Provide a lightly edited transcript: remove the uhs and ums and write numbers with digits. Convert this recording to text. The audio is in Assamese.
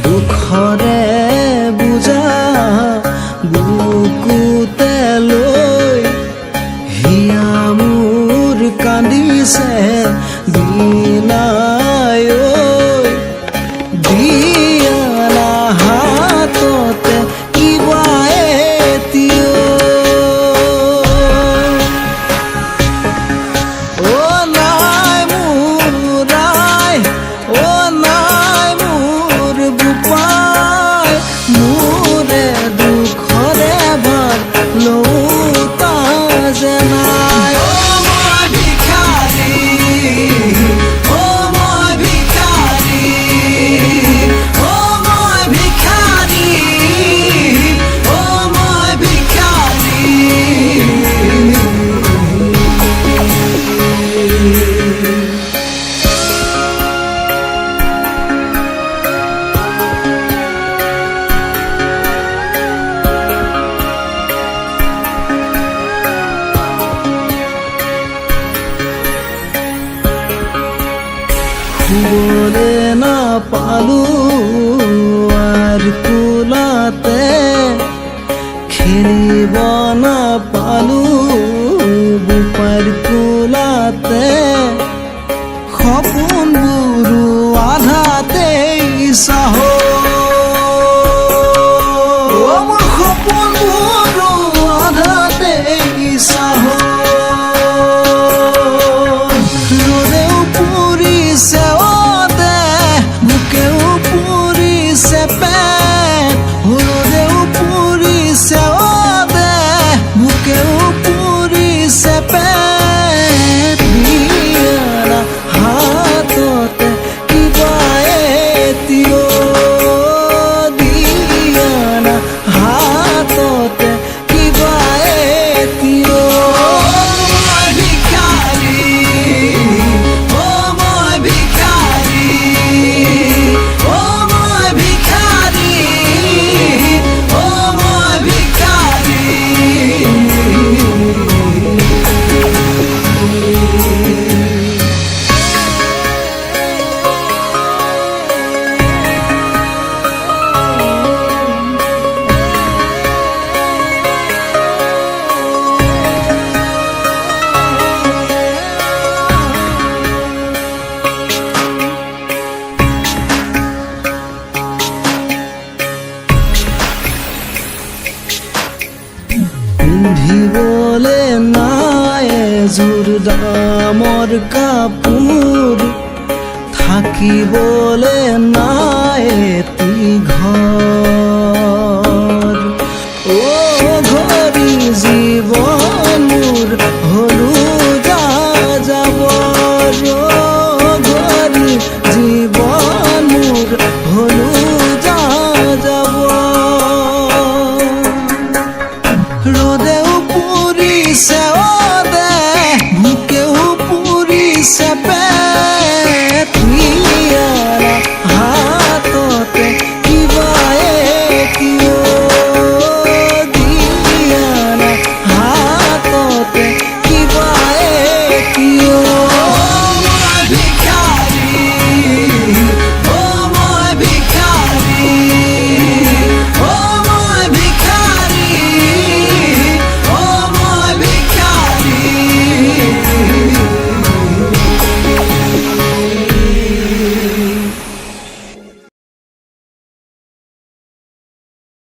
দুখৰে বুজা বুকুতে লৈ হিয়া মোৰ কান্দিছে দিনাই দিয়ানা হাততে কিবা এতিয়াও নাই মোৰ আই নাই মোৰ বুপাই মোৰে দুখৰে ভাৰ লৌতা যে নাই মই ভিখাৰী মই ভিখাৰী মই ভিখাৰী মই ভিখাৰী বলে না পালু আৰ কুলাতে খেলিব না পালু বুপাৰ কুলাতে সপোন বুৰু আধাতেই চাহ মোৰ সপোন বুৰু আধাতেই চাহ ৰ'দেও পুৰিছে বুকেও পুৰিছে পেট ৰ'দেও পুৰিছে বুকেও পুৰিছে পেট দিয়ানা হাততে কিবা এতিয়াও দিয়ানা হাততে কিবা এতিয়াও মই ভিখাৰী মই ভিখাৰী মই ভিখাৰী মই ভিখাৰী পিন্ধিবলে নাই এযোৰ দামৰ কাপোৰ থাকিবলে নাই এটি ঘৰ ঘড়ী জীৱন মোৰ হলো যাযাবৰ ঘড়ী জীৱন মোৰ হলো যাযাবৰ ৰ'দেও পুৰিছে বুকেও পুৰিছে পেট দিয়ানা হাততে কিবা এতিয়াও দিয়ানা হাততে কিবা এতিয়াও